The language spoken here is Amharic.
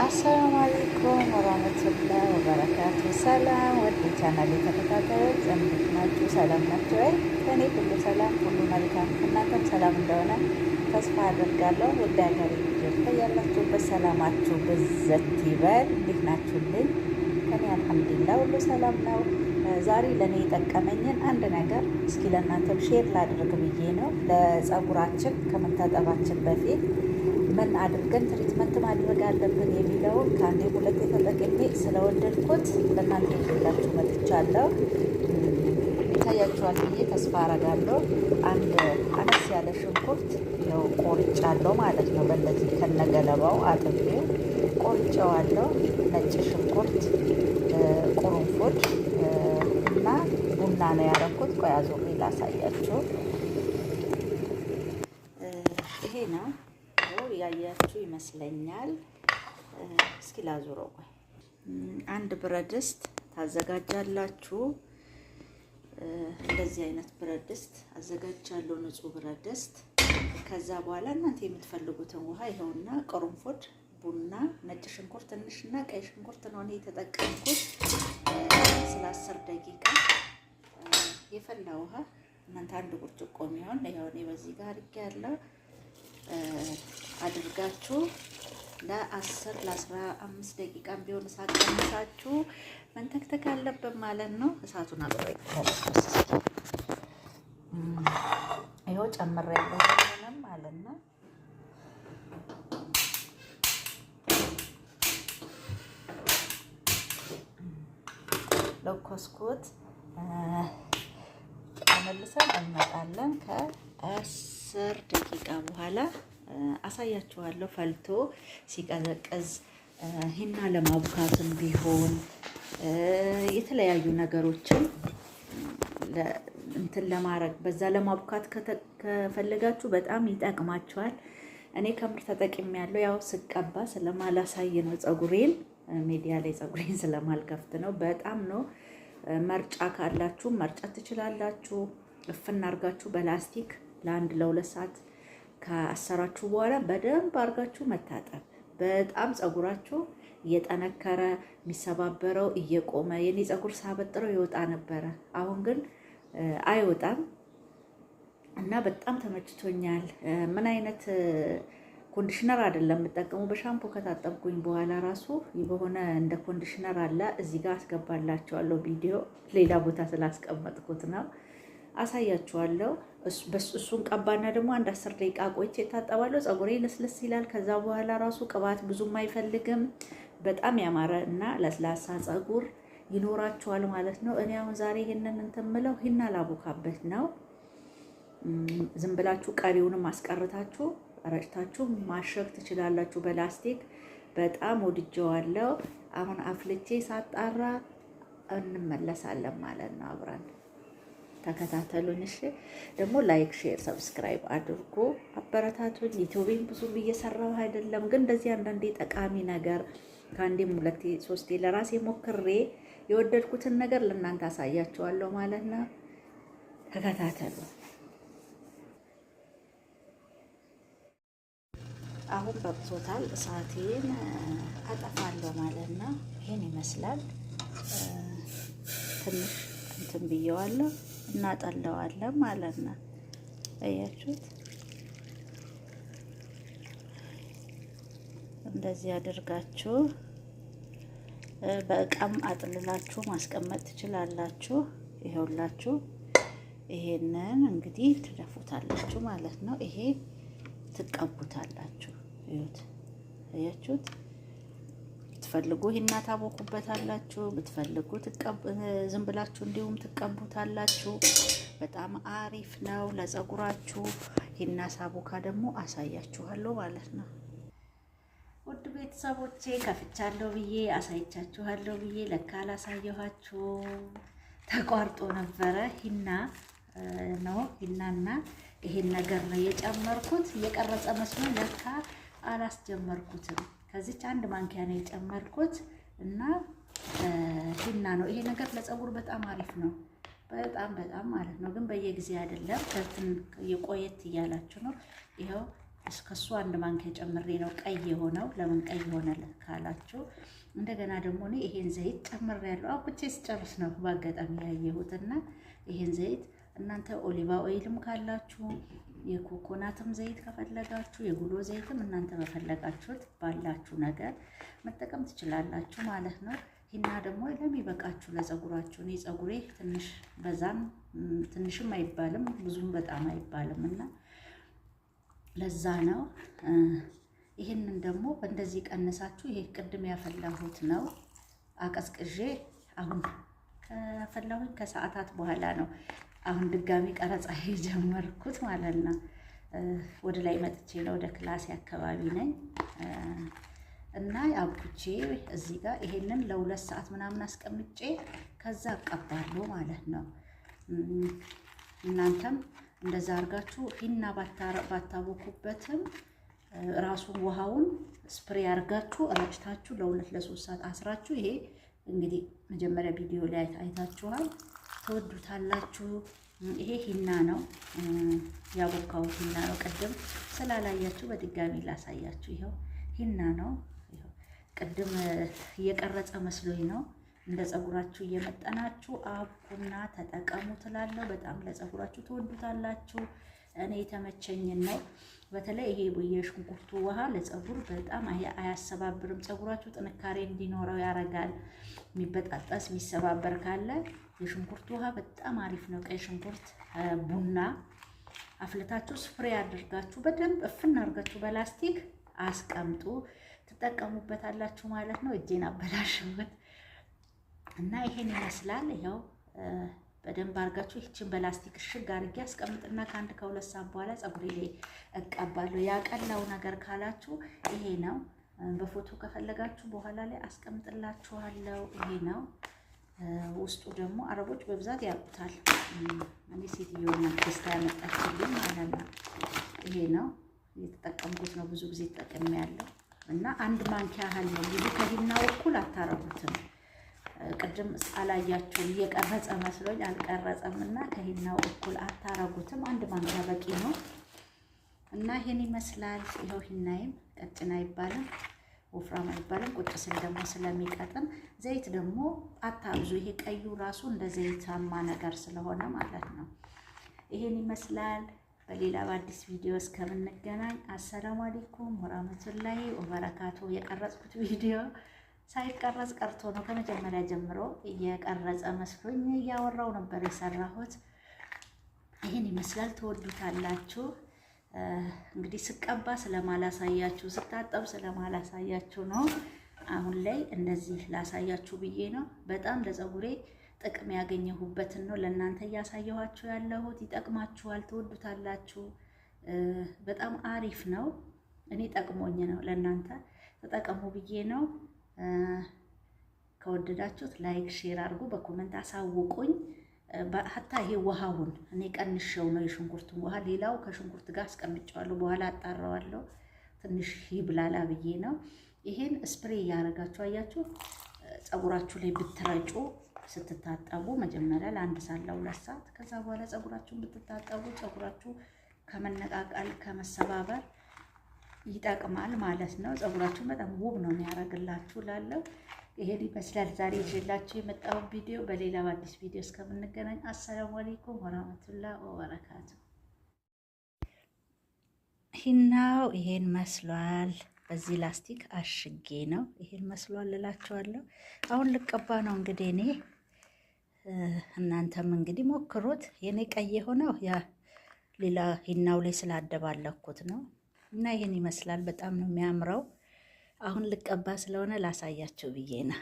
አሰላሙ አለይኩም ወራህመቱላሂ ወበረካቱ። ሰላም ወደ ቻናሌ ተከታታዮች እንዴት ናችሁ? ሰላም ናችሁ ወይ? ከኔ ሁሉ ሰላም፣ ሁሉ መልካም፣ እናንተም ሰላም እንደሆነ ተስፋ አደርጋለሁ። ወደ ሀገሬ ልጆች ያላችሁበት ሰላማችሁ ብዘት ይበል። እንዴት ናችሁልኝ? ከኔ አልሐምዱሊላህ ሁሉ ሰላም ነው። ዛሬ ለእኔ የጠቀመኝን አንድ ነገር እስኪ ለእናንተም ሼር ላድርግ ብዬ ነው። ለጸጉራችን ከመታጠባችን በፊት ምን አድርገን ትሪትመንት ማድረግ አለብን የሚለውን ከአንዴ ሁለት ተጠቅሜ ስለወደድኩት ለእናንተ ይዤላችሁ መጥቻለሁ። ይታያችኋል ብዬ ተስፋ አረጋለሁ። አንድ አነስ ያለ ሽንኩርት ነው ቆርጫለሁ ማለት ነው። በእንደዚህ ከነገለባው አጥቤው ቆርጬዋለሁ። ነጭ ሽንኩርት፣ ቁርንፉድ እና ቡና ነው ያደረኩት። ቆይ አዙሬ ላሳያችሁ። ይሄ ነው ያያችሁ ይመስለኛል። እስኪ ላዙረው። ቆይ አንድ ብረት ድስት ታዘጋጃላችሁ። እንደዚህ አይነት ብረት ድስት አዘጋጃለሁ፣ ንጹህ ብረት ድስት። ከዛ በኋላ እናንተ የምትፈልጉትን ውሃ ይኸውና፣ ቅርንፉድ፣ ቡና፣ ነጭ ሽንኩርት ትንሽና ቀይ ሽንኩርት ነው እኔ የተጠቀምኩት። ስለ 10 ደቂቃ የፈላ ውሃ እናንተ አንድ ብርጭቆ የሚሆን ይኸው እኔ በዚህ ጋር አድርጌያለሁ። አድርጋችሁ ለ10 ለ15 ደቂቃ ቢሆን እሳት ቀንሳችሁ መንተክተክ አለበት ማለት ነው። እሳቱን አብረይታለሁ። ይኸው ጨምሬያለሁ ማለት ነው። ለኮስኩት ተመልሰን እንመጣለን። ከ10 ደቂቃ በኋላ አሳያችኋለሁ። ፈልቶ ሲቀዘቅዝ ሂና ለማቡካትም ቢሆን የተለያዩ ነገሮችን እንትን ለማድረግ በዛ ለማቡካት ከፈለጋችሁ በጣም ይጠቅማችኋል። እኔ ከምር ተጠቅሜያለሁ። ያው ስቀባ ስለማላሳይ ነው፣ ፀጉሬን ሚዲያ ላይ ፀጉሬን ስለማልከፍት ነው። በጣም ነው። መርጫ ካላችሁ መርጫት ትችላላችሁ። እፍና አርጋችሁ በላስቲክ ለአንድ ለ2 ሰዓት ከአሰራችሁ በኋላ በደንብ አርጋችሁ መታጠብ። በጣም ፀጉራችሁ እየጠነከረ የሚሰባበረው እየቆመ የኔ ፀጉር ሳበጥረው ይወጣ ነበረ። አሁን ግን አይወጣም እና በጣም ተመችቶኛል። ምን አይነት ኮንዲሽነር አይደለም የምጠቀመው። በሻምፖ ከታጠብኩኝ በኋላ ራሱ በሆነ እንደ ኮንዲሽነር አለ። እዚህ ጋር አስገባላችኋለሁ ቪዲዮ፣ ሌላ ቦታ ስላስቀመጥኩት ነው። አሳያችኋለሁ። እሱን ቀባና ደግሞ አንድ 10 ደቂቃ ቆይቼ እታጠባለሁ። ፀጉሬ ልስልስ ይላል። ከዛ በኋላ ራሱ ቅባት ብዙም አይፈልግም። በጣም ያማረ እና ለስላሳ ፀጉር ይኖራችኋል ማለት ነው። እኔ አሁን ዛሬ ይሄንን እንትን ምለው ሂና ላቦካበት ነው። ዝም ብላችሁ ቀሪውንም አስቀርታችሁ ረጭታችሁ ማሸግ ትችላላችሁ በላስቲክ። በጣም ወድጀዋለሁ። አሁን አፍልቼ ሳጣራ እንመለሳለን ማለት ነው። አብረን ተከታተሉን። እሺ፣ ደግሞ ላይክ፣ ሼር፣ ሰብስክራይብ አድርጉ፣ አበረታቱኝ። ዩቲዩብን ብዙ እየሰራሁ አይደለም፣ ግን እንደዚህ አንዳንዴ ጠቃሚ ነገር ከአንዴም 2 3 ለራሴ ሞክሬ የወደድኩትን ነገር ለእናንተ አሳያችኋለሁ ማለት ነው። ተከታተሉ። አሁን በቅቶታል። እሳቴን አጠፋለሁ ማለት ነው። ይሄን ይመስላል። ትንሽ እንትን ብየዋለሁ፣ እናጠለዋለን ማለት ነው። አያችሁት? እንደዚህ አድርጋችሁ በእቃም አጥልላችሁ ማስቀመጥ ትችላላችሁ። ይሄውላችሁ፣ ይሄንን እንግዲህ ትደፉታላችሁ ማለት ነው። ይሄ ትቀቡታላችሁ። እዩት፣ አያችሁት? ብትፈልጉ ሂና ታቦኩበታላችሁ፣ ብትፈልጉ ዝም ብላችሁ እንዲሁም ትቀቡታላችሁ። በጣም አሪፍ ነው ለፀጉራችሁ። ሂና ሳቦካ ደግሞ አሳያችኋለሁ ማለት ነው። ውድ ቤተሰቦቼ ከፍቻለሁ ብዬ አሳይቻችኋለሁ ብዬ ለካ አላሳየኋችሁ፣ ተቋርጦ ነበረ። ሂና ነው፣ ሂናና ይሄን ነገር ነው የጨመርኩት። እየቀረጸ መስሎ ለካ አላስጀመርኩትም። ከዚች አንድ ማንኪያ ነው የጨመርኩት እና ሂና ነው። ይሄ ነገር ለፀጉር በጣም አሪፍ ነው፣ በጣም ማለት ነው። ግን በየጊዜ አይደለም፣ ከትን የቆየት እያላችሁ ነው። ይኸው እስከሱ አንድ ማንኪያ ጨምሬ ነው ቀይ የሆነው። ለምን ቀይ ሆነ ካላችሁ እንደገና ደግሞ እኔ ይሄን ዘይት ጨምሬያለሁ። አውጥቼ ስጨርስ ነው በአጋጣሚ ያየሁትና ይሄን ዘይት እናንተ ኦሊቫ ኦይልም ካላችሁ የኮኮናትም ዘይት ከፈለጋችሁ የጉሎ ዘይትም እናንተ በፈለጋችሁት ባላችሁ ነገር መጠቀም ትችላላችሁ ማለት ነው። ሂና ደግሞ ለሚበቃችሁ ለፀጉራችሁ። እኔ ፀጉሬ ትንሽ በዛም ትንሽም አይባልም ብዙም በጣም አይባልም እና ለዛ ነው። ይሄንን ደግሞ እንደዚህ ቀንሳችሁ ይሄ ቅድም ያፈላሁት ነው አቀዝቅዤ አሁን ከፈላሁኝ ከሰዓታት በኋላ ነው አሁን ድጋሚ ቀረጻ የጀመርኩት ማለት ነው። ወደ ላይ መጥቼ ነው ወደ ክላሴ አካባቢ ነኝ እና አብኩቼ እዚህ ጋር ይሄንን ለ2 ሰዓት ምናምን አስቀምጬ ከዛ አቀባለሁ ማለት ነው። እናንተም እንደዛ አድርጋችሁ ሂና ባታቦኩበትም ራሱን ውሃውን ስፕሬ አድርጋችሁ ረጭታችሁ ለ2 ለ3 ሰዓት አስራችሁ ይሄ እንግዲህ መጀመሪያ ቪዲዮ ላይ አይታችኋል፣ ትወዱታላችሁ። ይሄ ሂና ነው ያቦካሁት ሂና ነው። ቅድም ስላላያችሁ በድጋሚ ላሳያችሁ። ይሄው ሂና ነው። ይሄው ቅድም እየቀረጸ መስሎኝ ነው። እንደ ፀጉራችሁ እየመጠናችሁ አብኩና ተጠቀሙ ትላለሁ። በጣም ለፀጉራችሁ ትወዱታላችሁ። እኔ የተመቸኝን ነው። በተለይ ይሄ የሽንኩርቱ ውሃ ለፀጉር በጣም አያሰባብርም። ፀጉራችሁ ጥንካሬ እንዲኖረው ያረጋል። የሚበጣጠስ የሚሰባበር ካለ የሽንኩርቱ ውሃ በጣም አሪፍ ነው። ቀይ ሽንኩርት ቡና አፍልታችሁ ስፕሬ አድርጋችሁ በደንብ እፍና አድርጋችሁ በላስቲክ አስቀምጡ፣ ትጠቀሙበታላችሁ ማለት ነው። እጄን አበላሽበት እና ይሄን ይመስላል። ይኸው በደንብ አድርጋችሁ ይህችን በላስቲክ እሽግ አድርጌ አስቀምጥና ከ1 ከ2 ሰዓት በኋላ ፀጉሬ ላይ እቀባለሁ። ያቀላው ነገር ካላችሁ ይሄ ነው። በፎቶ ከፈለጋችሁ በኋላ ላይ አስቀምጥላችኋለሁ። ይሄ ነው። ውስጡ ደግሞ አረቦች በብዛት ያውቁታል። እኔ ሴትዮዋ ደስታ ያመጣችልኝ ማለት ነው። ይሄ ነው የተጠቀምኩት ነው። ብዙ ጊዜ ተጠቅሜያለሁ እና 1 ማንኪያ ያህል ነው። ብዙ ከሂናው እኩል አታረጉትም። ቅድም አላያችሁም፣ እየቀረጸ መስሎኝ አልቀረጸም እና ከሂናው እኩል አታረጉትም። 1 ማንኪያ በቂ ነው እና ይሄን ይመስላል። ይኸው ሂናይም ቀጭን አይባልም ወፍራም አይባልም። ቁጭ ስል ደግሞ ስለሚቀጥን ዘይት ደግሞ አታብዙ። ይሄ ቀዩ ራሱ እንደ ዘይታማ ነገር ስለሆነ ማለት ነው። ይሄን ይመስላል። በሌላ በአዲስ ቪዲዮ እስከምንገናኝ አሰላሙ አለይኩም ወራህመቱላሂ ወበረካቱ። የቀረጽኩት ቪዲዮ ሳይቀረጽ ቀርቶ ነው። ከመጀመሪያ ጀምሮ እየቀረጸ መስሎኝ እያወራው ነበር የሰራሁት። ይሄን ይመስላል። ትወዱታላችሁ። እንግዲህ ስቀባ ስለማላሳያችሁ ስታጠብ ስለማላሳያችሁ ነው። አሁን ላይ እንደዚህ ላሳያችሁ ብዬ ነው። በጣም ለፀጉሬ ጥቅም ያገኘሁበትን ነው ለእናንተ እያሳየኋችሁ ያለሁት። ይጠቅማችኋል፣ ትወዱታላችሁ። በጣም አሪፍ ነው። እኔ ጠቅሞኝ ነው ለእናንተ ተጠቀሙ ብዬ ነው። ከወደዳችሁት ላይክ ሼር አድርጉ፣ በኮሜንት አሳውቁኝ። ሀታ ይሄ ውሃውን እኔ ቀንሼው ነው የሽንኩርቱን ውሃ፣ ሌላው ከሽንኩርት ጋር አስቀምጨዋለሁ። በኋላ አጣራዋለሁ። ትንሽ ይብላላ ብዬ ነው። ይሄን ስፕሬ እያደረጋችሁ አያችሁ፣ ፀጉራችሁ ላይ ብትረጩ ስትታጠቡ መጀመሪያ ለ1 ሰዓት ለ2 ሰዓት፣ ከዛ በኋላ ፀጉራችሁን ብትታጠቡ ፀጉራችሁ ከመነቃቃል ከመሰባበር ይጠቅማል ማለት ነው። ፀጉራችሁን በጣም ውብ ነው የሚያደርግላችሁ ላለው ይሄን ይመስላል ዛሬ ይዤላችሁ የመጣው ቪዲዮ። በሌላ በአዲስ ቪዲዮ እስከምንገናኝ አሰላሙ አለይኩም ወራህመቱላሂ ወበረካቱ። ሂናው ይሄን መስሏል። በዚህ ላስቲክ አሽጌ ነው ይሄን መስሏል እላችኋለሁ። አሁን ልቀባ ነው እንግዲህ እኔ። እናንተም እንግዲህ ሞክሩት። የኔ ቀይ የሆነው ያ ሌላ ሂናው ላይ ስላደባለኩት ነው እና ይሄን ይመስላል። በጣም ነው የሚያምረው። አሁን ልቀባ ስለሆነ ላሳያችሁ ብዬ ነው።